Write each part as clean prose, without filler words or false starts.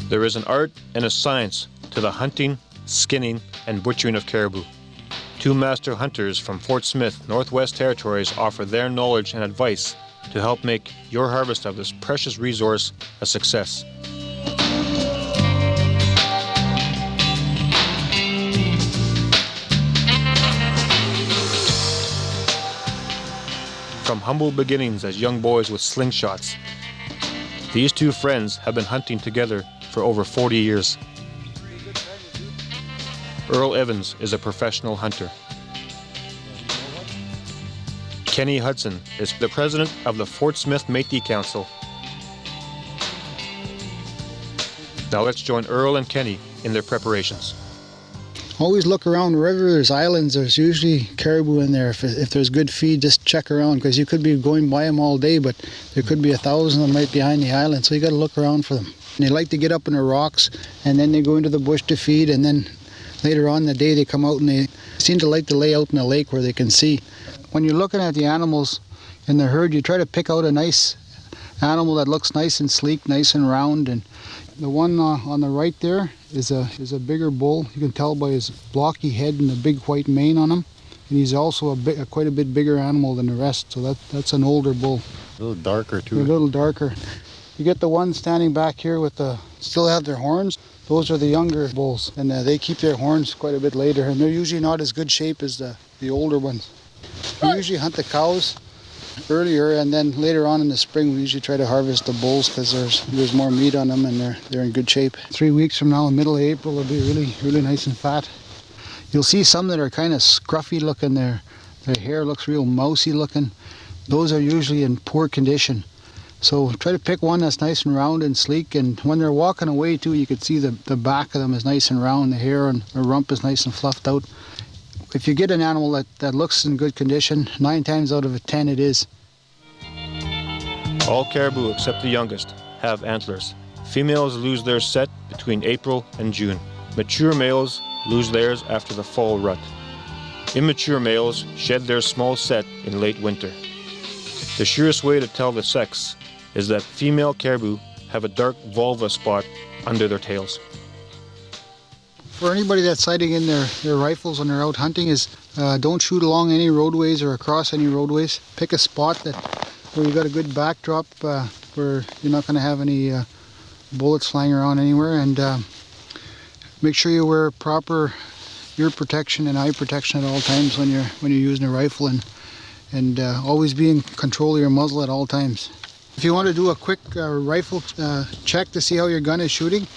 There is an art and a science to the hunting, skinning, and butchering of caribou. Two master hunters from Fort Smith, Northwest Territories offer their knowledge and advice to help make your harvest of this precious resource a success. From humble beginnings as young boys with slingshots, these two friends have been hunting together for over 40 years. Earl Evans is a professional hunter. Kenny Hudson is the president of the Fort Smith Métis Council. Now let's join Earl and Kenny in their preparations. Always look around. Wherever there's islands, there's usually caribou in there. If there's good feed, just check around, because you could be going by them all day, but there could be 1,000 of them right behind the island, so you got to look around for them. And they like to get up in the rocks, and then they go into the bush to feed, and then later on in the day they come out and they seem to like to lay out in the lake where they can see. When you're looking at the animals in the herd, you try to pick out a nice animal that looks nice and sleek, nice and round. And the one on the right there is a bigger bull. You can tell by his blocky head and the big white mane on him. And he's also quite a bit bigger animal than the rest, so that's an older bull. A little darker too. A little darker. You get the one standing back here with still have their horns. Those are the younger bulls, and they keep their horns quite a bit later, and they're usually not as good shape as the older ones. We usually hunt the cows earlier, and then later on in the spring we usually try to harvest the bulls because there's more meat on them and they're in good shape. 3 weeks from now, in middle of April, they'll be really, really nice and fat. You'll see some that are kind of scruffy looking. Their hair looks real mousy looking. Those are usually in poor condition. So try to pick one that's nice and round and sleek, and when they're walking away too, you can see the back of them is nice and round, the hair and the rump is nice and fluffed out. If you get an animal that looks in good condition, 9 times out of 10 it is. All caribou except the youngest have antlers. Females lose their set between April and June. Mature males lose theirs after the fall rut. Immature males shed their small set in late winter. The surest way to tell the sex is that female caribou have a dark vulva spot under their tails. For anybody that's sighting in their rifles when they're out hunting is don't shoot along any roadways or across any roadways. Pick a spot where you got a good backdrop where you're not going to have any bullets flying around anywhere, and make sure you wear proper ear protection and eye protection at all times when you're using a rifle, and always be in control of your muzzle at all times. If you want to do a quick rifle check to see how your gun is shooting,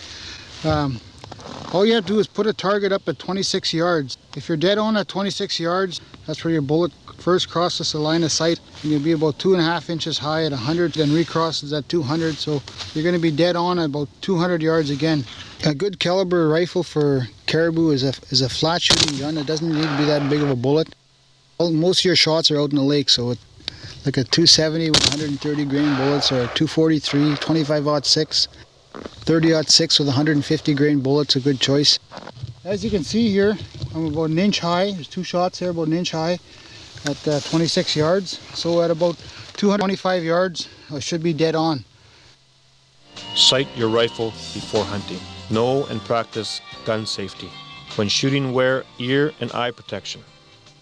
all you have to do is put a target up at 26 yards. If you're dead on at 26 yards, that's where your bullet first crosses the line of sight, and you'll be about 2.5 inches high at 100, then recrosses at 200, so you're going to be dead on at about 200 yards again. A good caliber rifle for caribou is a flat shooting gun. It doesn't need to be that big of a bullet. Most of your shots are out in the lake, so like a 270 with 130 grain bullets, or a 243, 25-06, 30-06 with 150 grain bullets, a good choice. As you can see here, I'm about an inch high. There's 2 shots there, about an inch high at 26 yards. So at about 225 yards, I should be dead on. Sight your rifle before hunting. Know and practice gun safety. When shooting, wear ear and eye protection.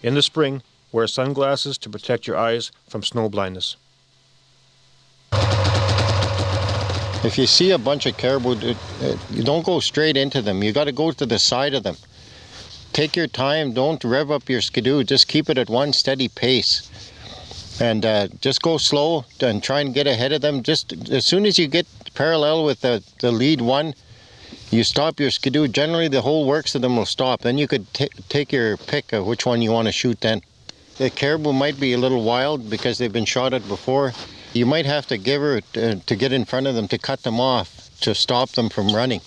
In the spring, wear sunglasses to protect your eyes from snow blindness. If you see a bunch of caribou, you don't go straight into them. You got to go to the side of them. Take your time. Don't rev up your skidoo. Just keep it at one steady pace. And just go slow and try and get ahead of them. Just as soon as you get parallel with the lead one, you stop your skidoo. Generally, the whole works of them will stop. Then you could take your pick of which one you want to shoot then. The caribou might be a little wild because they've been shot at before. You might have to give her to get in front of them to cut them off, to stop them from running.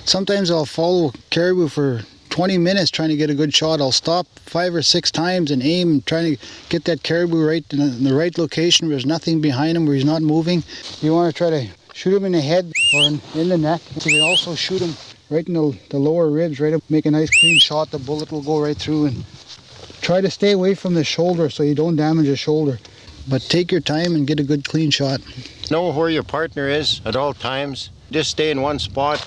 Sometimes I'll follow caribou for 20 minutes trying to get a good shot. I'll stop 5 or 6 times and aim, trying to get that caribou right in the right location where there's nothing behind him, where he's not moving. You want to try to shoot him in the head or in the neck. You can also shoot him right in the lower ribs, right up, make a nice clean shot. The bullet will go right through, and try to stay away from the shoulder so you don't damage the shoulder. But take your time and get a good clean shot. Know where your partner is at all times. Just stay in one spot.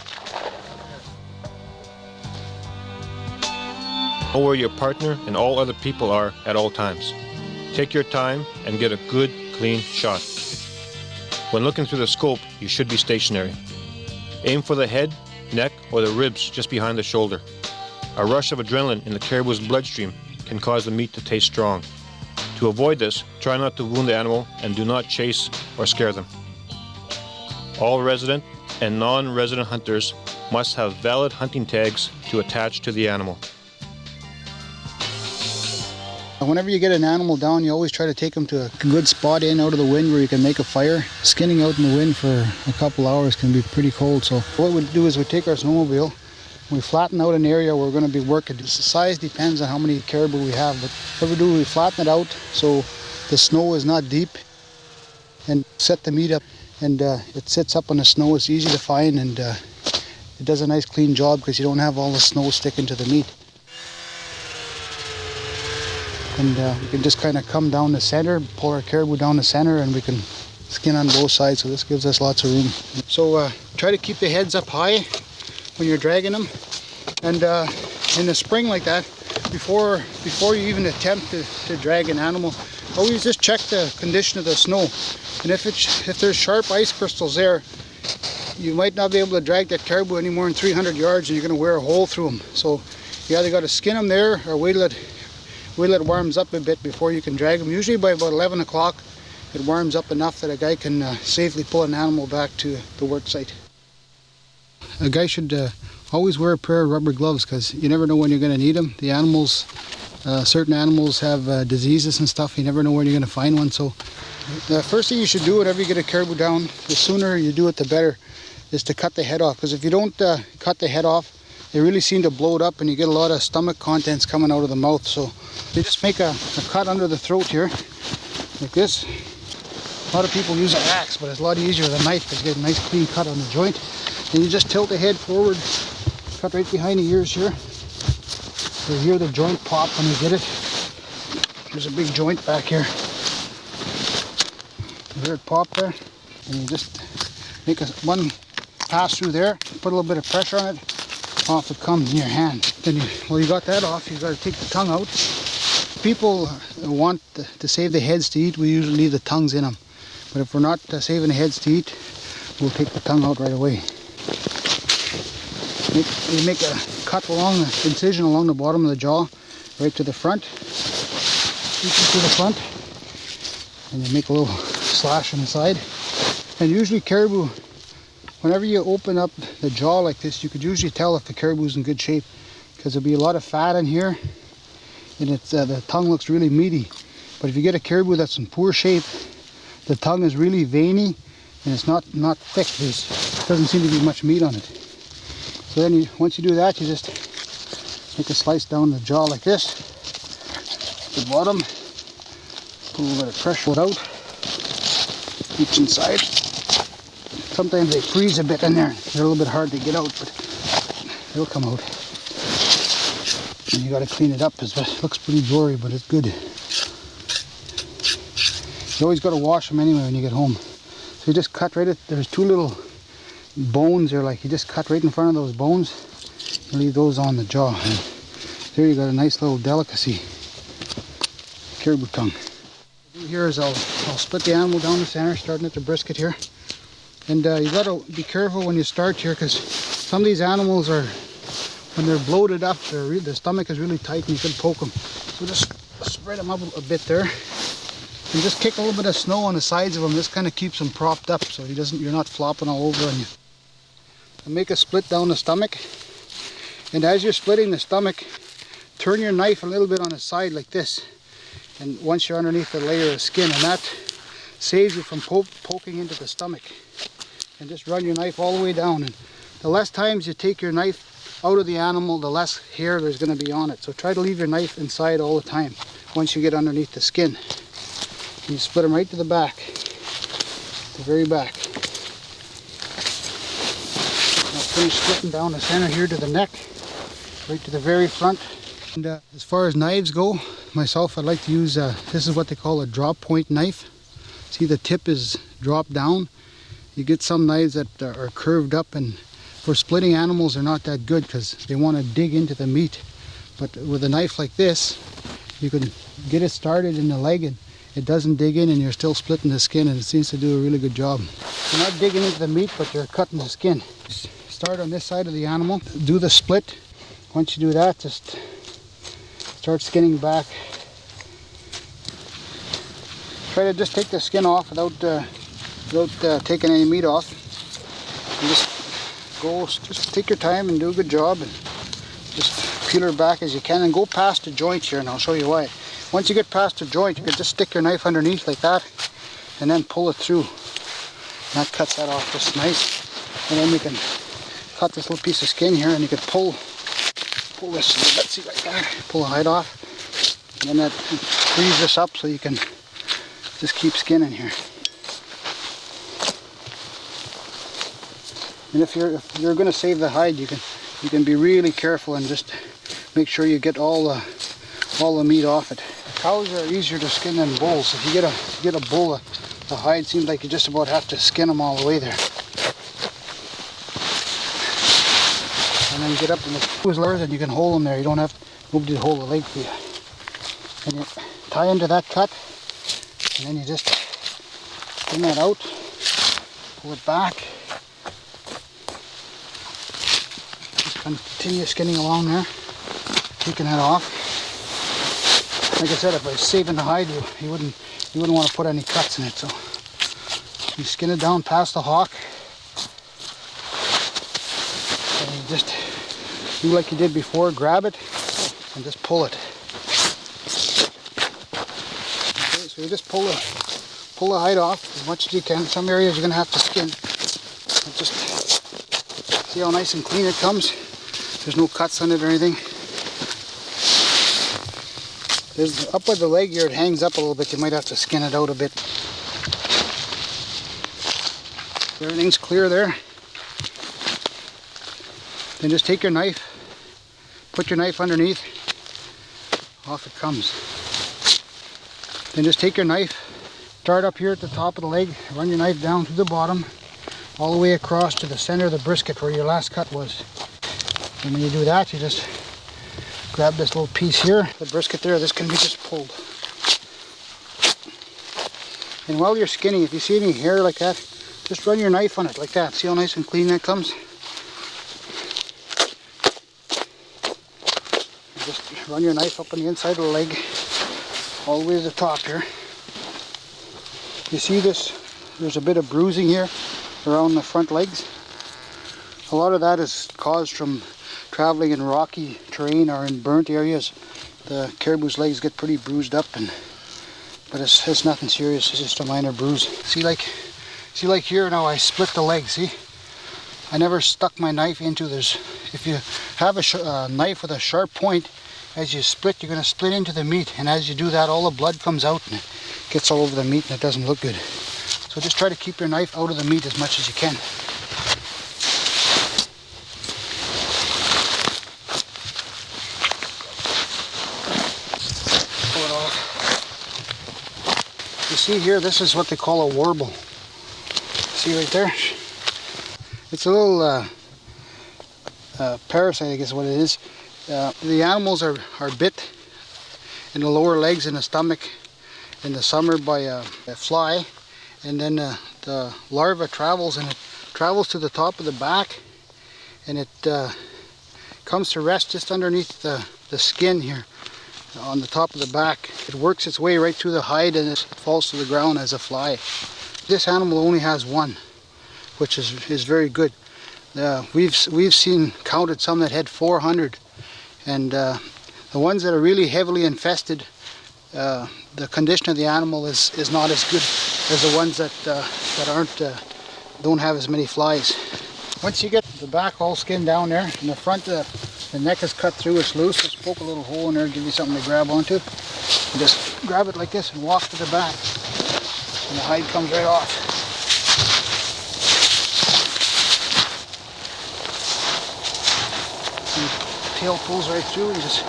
Know where your partner and all other people are at all times. Take your time and get a good, clean shot. When looking through the scope, you should be stationary. Aim for the head, neck, or the ribs just behind the shoulder. A rush of adrenaline in the caribou's bloodstream can cause the meat to taste strong. To avoid this, try not to wound the animal and do not chase or scare them. All resident and non-resident hunters must have valid hunting tags to attach to the animal. Whenever you get an animal down, you always try to take them to a good spot in out of the wind where you can make a fire. Skinning out in the wind for a couple hours can be pretty cold. So what we'd do is we take our snowmobile, we flatten out an area where we're going to be working. The size depends on how many caribou we have, but what we do is we flatten it out so the snow is not deep and set the meat up, and it sits up on the snow. It's easy to find, and it does a nice clean job because you don't have all the snow sticking to the meat. And we can just kind of come down the center, pull our caribou down the center, and we can skin on both sides, so this gives us lots of room. So try to keep the heads up high when you're dragging them, and in the spring like that, before you even attempt to drag an animal, always just check the condition of the snow, and if there's sharp ice crystals there, you might not be able to drag that caribou any more than 300 yards, and you're going to wear a hole through them. So you either got to skin them there or wait till it warms up a bit before you can drag them. Usually by about 11 o'clock it warms up enough that a guy can safely pull an animal back to the work site. A guy should always wear a pair of rubber gloves because you never know when you're going to need them. The animals, certain animals have diseases and stuff. You never know when you're going to find one. So the first thing you should do whenever you get a caribou down, the sooner you do it the better, is to cut the head off. Because if you don't cut the head off, they really seem to blow it up and you get a lot of stomach contents coming out of the mouth. So you just make a cut under the throat here, like this. A lot of people use an axe, but it's a lot easier with a knife because you get a nice clean cut on the joint. Then you just tilt the head forward, cut right behind the ears here. You'll hear the joint pop when you get it. There's a big joint back here. You hear it pop there, and you just make one pass through there, put a little bit of pressure on it. Off it comes in your hand. Then you got that off, you got to take the tongue out. People want to save the heads to eat, we usually leave the tongues in them. But if we're not saving the heads to eat, we'll take the tongue out right away. You make a cut along the incision along the bottom of the jaw, right to the front. To the front. And you make a little slash on the side. And usually caribou, whenever you open up the jaw like this, you could usually tell if the caribou's in good shape because there'll be a lot of fat in here and the tongue looks really meaty. But if you get a caribou that's in poor shape, the tongue is really veiny and it's not thick. There doesn't seem to be much meat on it. So then once you do that, you just make a slice down the jaw like this, the bottom, put a little bit of pressure out each inside. Sometimes they freeze a bit in there. They're a little bit hard to get out, but they'll come out. And you got to clean it up because it looks pretty gory, but it's good. You always got to wash them anyway when you get home. So you just cut right at, there's two little bones there, like you just cut right in front of those bones and leave those on the jaw. And there you got a nice little delicacy, caribou tongue. What I'll do here is I'll split the animal down the center, starting at the brisket here. And you got to be careful when you start here because some of these animals are, when they're bloated up, the stomach is really tight and you can poke them. So just spread them up a bit there. And just kick a little bit of snow on the sides of them. This kind of keeps them propped up so you're not flopping all over on you. And make a split down the stomach. And as you're splitting the stomach, turn your knife a little bit on the side like this. And once you're underneath the layer of skin, and that saves you from poking into the stomach. And just run your knife all the way down. And the less times you take your knife out of the animal, the less hair there's going to be on it. So try to leave your knife inside all the time once you get underneath the skin. And you split them right to the back, the very back. I'll finish splitting down the center here to the neck, right to the very front. And as far as knives go, myself, I like to use, this is what they call a drop point knife. See, the tip is drop down. You get some knives that are curved up, and for splitting animals they're not that good because they want to dig into the meat. But with a knife like this, you can get it started in the leg and it doesn't dig in, and you're still splitting the skin, and it seems to do a really good job. You're not digging into the meat, but you're cutting the skin. Start on this side of the animal, do the split. Once you do that, just start skinning back. Try to just take the skin off without taking any meat off. And just take your time and do a good job, and just peel her back as you can, and go past the joints here, and I'll show you why. Once you get past the joint, you can just stick your knife underneath like that, and then pull it through. And that cuts that off just nice. And then you can cut this little piece of skin here, and you can pull this, let's see, like that. Pull the hide off, and then that frees this up so you can just keep skinning here. And if you're going to save the hide, you can be really careful and just make sure you get all the meat off it. Cows are easier to skin than bulls. If you get a bull, the hide seems like you just about have to skin them all the way there. And then you get up in the twizzlers and you can hold them there. You don't have nobody to hold the leg for you. And you tie into that cut, and then you just skin that out, pull it back. Just continue skinning along there, taking that off. Like I said, if I was saving the hide, you wouldn't want to put any cuts in it. So you skin it down past the hock, and you just do like you did before. Grab it and just pull it. Okay, so you just pull the hide off as much as you can. Some areas you're going to have to skin. And just see how nice and clean it comes. There's no cuts on it or anything. There's up by the leg here, it hangs up a little bit. You might have to skin it out a bit. Everything's clear there. Then just take your knife, put your knife underneath, off it comes. Then just take your knife, start up here at the top of the leg, run your knife down to the bottom, all the way across to the center of the brisket where your last cut was. And when you do that, you just grab this little piece here, the brisket there, this can be just pulled. And while you're skinning, if you see any hair like that, just run your knife on it like that. See how nice and clean that comes? And just run your knife up on the inside of the leg, all the way to the top here. You see this? There's a bit of bruising here around the front legs. A lot of that is caused from traveling in rocky terrain or in burnt areas. The caribou's legs get pretty bruised up, but it's nothing serious. It's just a minor bruise. See like here now, I split the leg. See, I never stuck my knife into this. If you have a knife with a sharp point, as you split, you're going to split into the meat, and as you do that, all the blood comes out and it gets all over the meat, and it doesn't look good. So just try to keep your knife out of the meat as much as you can. You see here, this is what they call a warble. See right there? It's a little parasite, I guess what it is. The animals are bit in the lower legs and the stomach in the summer by a fly, and then the larva travels, and it travels to the top of the back, and it comes to rest just underneath the skin here on the top of the back. It works its way right through the hide, and it falls to the ground as a fly. This animal only has one, which is very good. We've counted some that had 400, and the ones that are really heavily infested, the condition of the animal is not as good as the ones that don't have as many flies. Once you get the back all skinned down there, in the front the neck is cut through, it's loose. Just poke a little hole in there, give you something to grab onto. And just grab it like this and walk to the back, and the hide comes right off. And the tail pulls right through, and just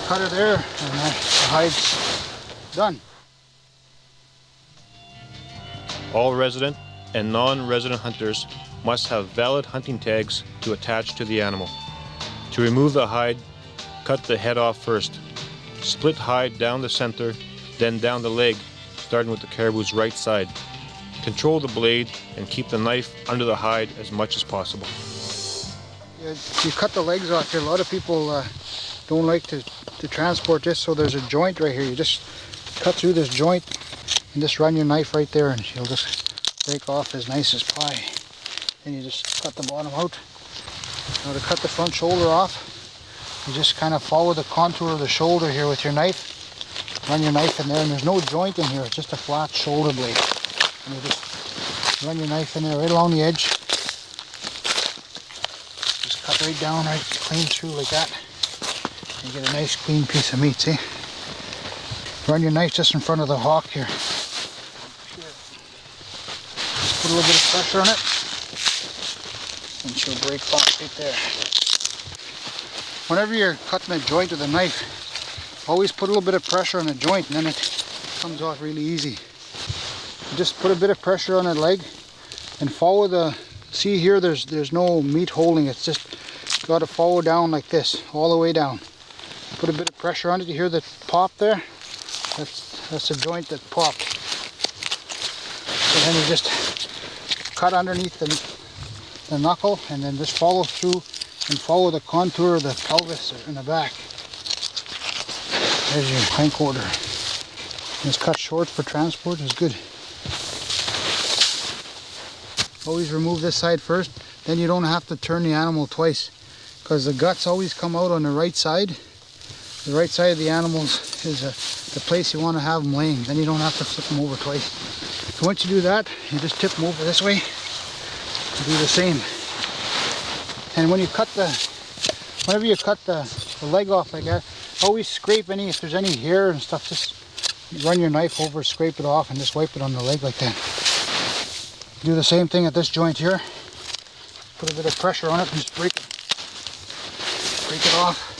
cut her there, and the hide's done. All resident and non-resident hunters must have valid hunting tags to attach to the animal. To remove the hide, cut the head off first. Split hide down the center, then down the leg, starting with the caribou's right side. Control the blade and keep the knife under the hide as much as possible. You cut the legs off here. A lot of people don't like to transport this, so there's a joint right here. You just cut through this joint and just run your knife right there, and you'll just break off as nice as pie. Then you just cut the bottom out. Now to cut the front shoulder off, you just kind of follow the contour of the shoulder here with your knife. Run your knife in there, and there's no joint in here. It's just a flat shoulder blade. And you just run your knife in there right along the edge. Just cut right down, right clean through like that. And you get a nice clean piece of meat, see? Run your knife just in front of the hock here. Just put a little bit of pressure on it, and she'll break off right there. Whenever you're cutting a joint with a knife, always put a little bit of pressure on the joint, and then it comes off really easy. Just put a bit of pressure on that leg and follow the, see here there's no meat holding, it's just got to follow down like this, all the way down. Put a bit of pressure on it. You hear the pop there? That's the joint that popped. So then you just cut underneath the knuckle, and then just follow through and follow the contour of the pelvis in the back. There's your hindquarter. Just cut short for transport is good. Always remove this side first, then you don't have to turn the animal twice, because the guts always come out on the right side. The right side of the animals is the place you want to have them laying. Then you don't have to flip them over twice. So once you do that, you just tip them over this way and do the same. And when you cut whenever you cut the leg off like that, always scrape if there's any hair and stuff, just run your knife over, scrape it off, and just wipe it on the leg like that. Do the same thing at this joint here. Put a bit of pressure on it and just break it off.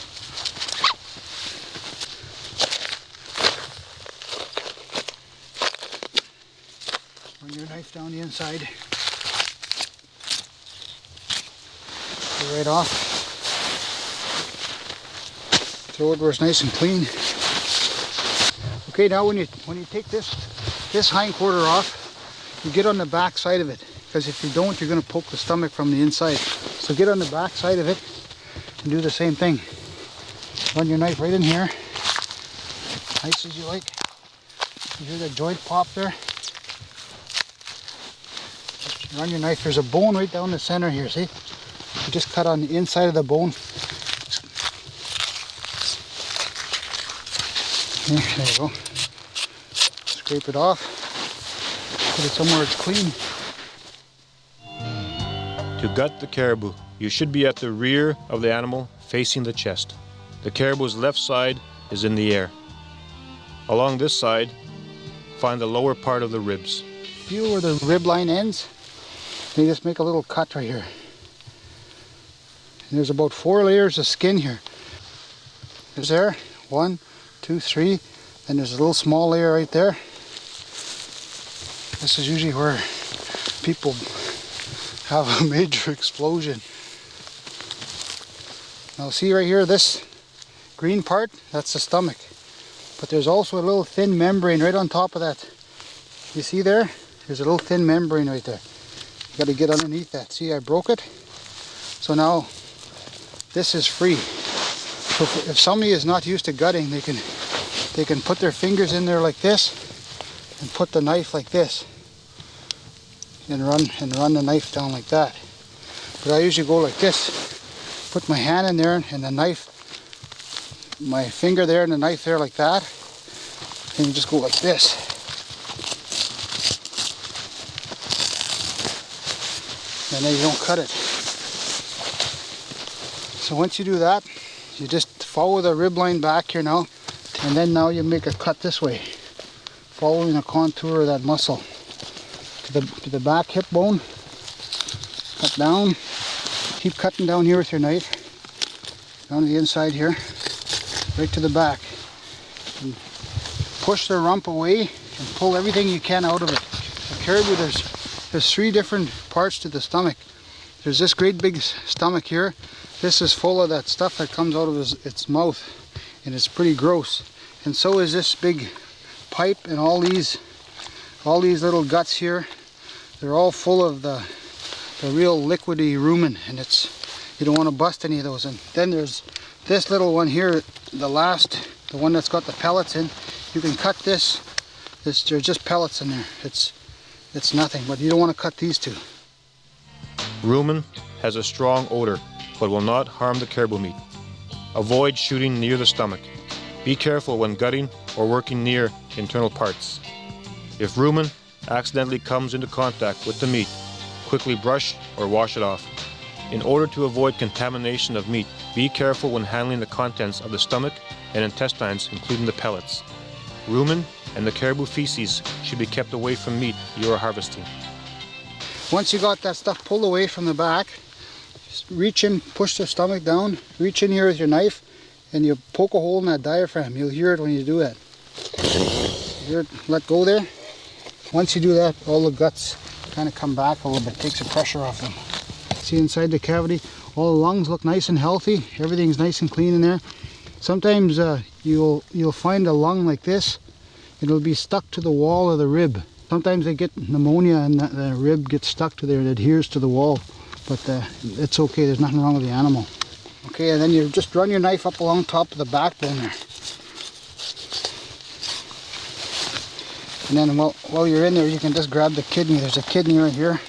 Run your knife down the inside. Get it right off. Throw it where it's nice and clean. Okay, now when you take this hindquarter off, you get on the back side of it, because if you don't, you're going to poke the stomach from the inside. So get on the back side of it and do the same thing. Run your knife right in here, nice as you like. You hear that joint pop there? Just run your knife. There's a bone right down the center here, see? You just cut on the inside of the bone. There you go. Scrape it off. Put it somewhere it's clean. To gut the caribou, you should be at the rear of the animal, facing the chest. The caribou's left side is in the air. Along this side, find the lower part of the ribs. Feel where the rib line ends? Then you just make a little cut right here. And there's about 4 layers of skin here. There's 1, 2, 3. Then there's a little small layer right there. This is usually where people have a major explosion. Now see right here, this green part, that's the stomach. But there's also a little thin membrane right on top of that. You see there? There's a little thin membrane right there. You got to get underneath that. See, I broke it. So now this is free. So if somebody is not used to gutting, they can put their fingers in there like this and put the knife like this and run the knife down like that. But I usually go like this, put my hand in there and the knife, my finger there and the knife there like that, and you just go like this. And then you don't cut it. So once you do that, you just follow the rib line back here now, and then now you make a cut this way, following the contour of that muscle to the back hip bone. Cut down. Keep cutting down here with your knife, down to the inside here, right to the back. And push the rump away and pull everything you can out of it. The caribou, there's 3 different parts to the stomach. There's this great big stomach here. This is full of that stuff that comes out of its mouth, and it's pretty gross. And so is this big pipe, and all these little guts here. They're all full of the real liquidy rumen, and you don't want to bust any of those. And then there's this little one here, the one that's got the pellets in. You can cut this. There's just pellets in there. It's nothing, but you don't want to cut these 2. Rumen has a strong odor, but will not harm the caribou meat. Avoid shooting near the stomach. Be careful when gutting or working near internal parts. If rumen accidentally comes into contact with the meat, quickly brush or wash it off. In order to avoid contamination of meat, be careful when handling the contents of the stomach and intestines, including the pellets. Rumen and the caribou feces should be kept away from meat you are harvesting. Once you got that stuff pulled away from the back, just reach in, push the stomach down, reach in here with your knife, and you poke a hole in that diaphragm. You'll hear it when you do it. You hear it let go there? Once you do that, all the guts kind of come back a little bit, takes the pressure off them. See inside the cavity, all the lungs look nice and healthy. Everything's nice and clean in there. Sometimes you'll find a lung like this. It'll be stuck to the wall of the rib. Sometimes they get pneumonia and the rib gets stuck to there and adheres to the wall. But it's okay, there's nothing wrong with the animal. Okay, and then you just run your knife up along top of the backbone there. And then while you're in there, you can just grab the kidney. There's a kidney right here.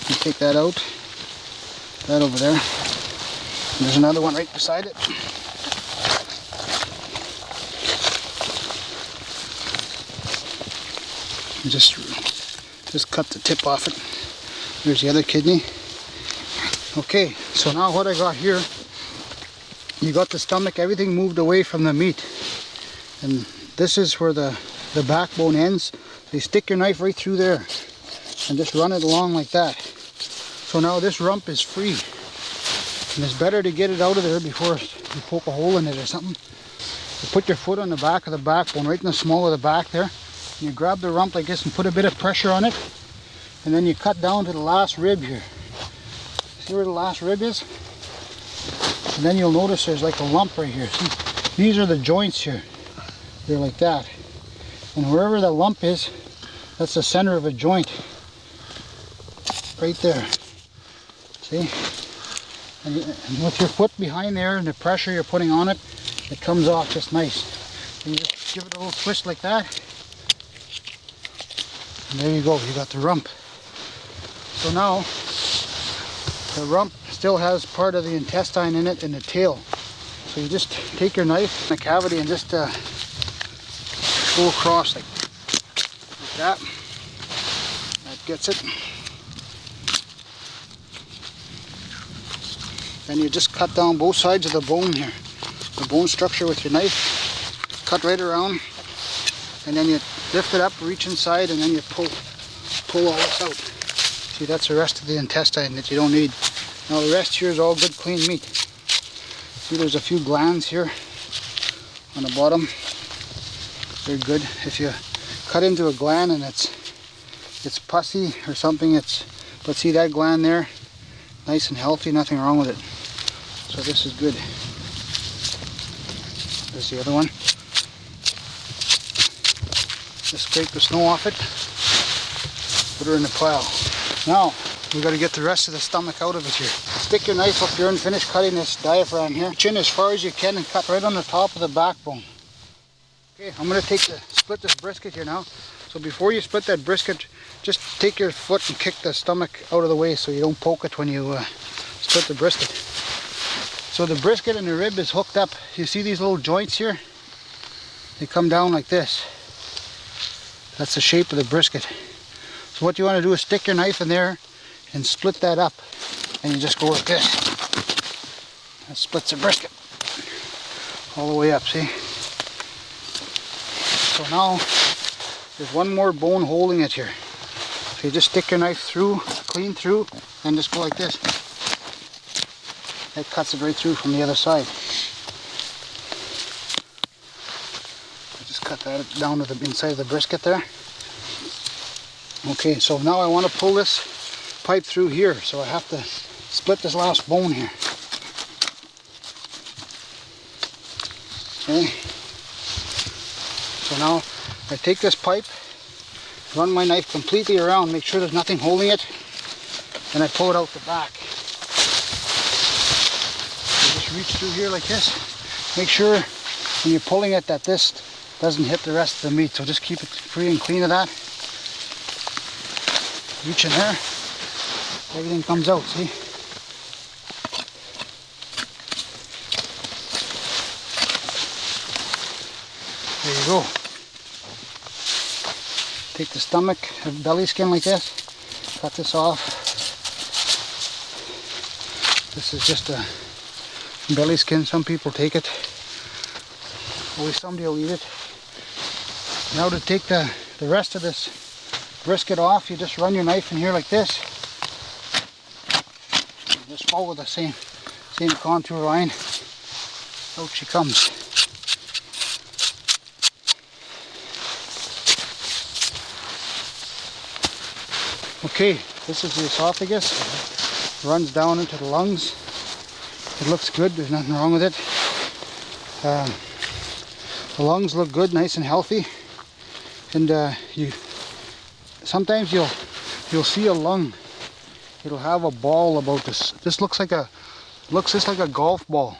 You take that out. That over there. And there's another one right beside it. And just cut the tip off it. There's the other kidney. Okay, so now what I got here, you got the stomach, everything moved away from the meat. And this is where the backbone ends. So you stick your knife right through there and just run it along like that. So now this rump is free. And it's better to get it out of there before you poke a hole in it or something. You put your foot on the back of the backbone, right in the small of the back there. And you grab the rump like this and put a bit of pressure on it. And then you cut down to the last rib here. See where the last rib is? And then you'll notice there's like a lump right here. See, these are the joints here. They're like that. And wherever the lump is, that's the center of a joint. Right there. See? And with your foot behind there and the pressure you're putting on it, it comes off just nice. And you just give it a little twist like that. And there you go, you got the rump. So now, the rump still has part of the intestine in it and the tail. So you just take your knife in the cavity and just go across like that. That gets it. Then you just cut down both sides of the bone here. The bone structure with your knife. Cut right around. And then you lift it up, reach inside, and then you pull all this out. See, that's the rest of the intestine that you don't need. Now the rest here is all good clean meat. See, there's a few glands here on the bottom. They're good. If you cut into a gland and it's pussy or something, but see that gland there? Nice and healthy, nothing wrong with it. So this is good. There's the other one. Just scrape the snow off it. Put her in the pile. Now, we got to get the rest of the stomach out of it here. Stick your knife up here and finish cutting this diaphragm here. Chin as far as you can and cut right on the top of the backbone. Okay, I'm going to split this brisket here now. So before you split that brisket, just take your foot and kick the stomach out of the way so you don't poke it when you split the brisket. So the brisket and the rib is hooked up. You see these little joints here? They come down like this. That's the shape of the brisket. So what you want to do is stick your knife in there and split that up. And you just go like this. That splits the brisket. All the way up, see? So now there's one more bone holding it here. So you just stick your knife through, clean through, and just go like this. That cuts it right through from the other side. Just cut that down to the inside of the brisket there. Okay, so now I want to pull this pipe through here, so I have to split this last bone here. Okay, so now I take this pipe, run my knife completely around, make sure there's nothing holding it, and I pull it out the back. So just reach through here like this. Make sure when you're pulling it that this doesn't hit the rest of the meat, so just keep it free and clean of that. Reach in there, everything comes out, see? There you go. Take the stomach, belly skin like this, cut this off. This is just a belly skin, some people take it. Always somebody will eat it. Now to take the rest of this brisket off, you just run your knife in here like this. You just follow the same contour line. Out she comes. Okay, this is the esophagus. Runs down into the lungs. It looks good, there's nothing wrong with it. The lungs look good, nice and healthy. And sometimes you'll see a lung. It'll have a ball about this. This looks just like a golf ball,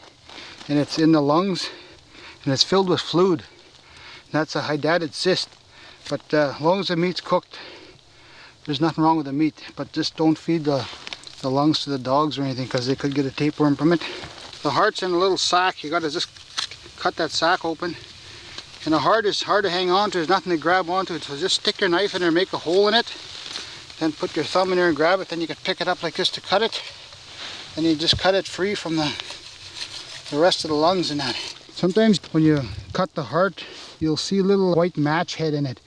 and it's in the lungs, and it's filled with fluid. That's a hydatid cyst. But as long as the meat's cooked, there's nothing wrong with the meat. But just don't feed the lungs to the dogs or anything, because they could get a tapeworm from it. The heart's in a little sack. You got to just cut that sack open. And the heart is hard to hang on to. There's nothing to grab onto it. So just stick your knife in there, make a hole in it. Then put your thumb in there and grab it. Then you can pick it up like this to cut it. And you just cut it free from the rest of the lungs and that. Sometimes when you cut the heart, you'll see a little white match head in it.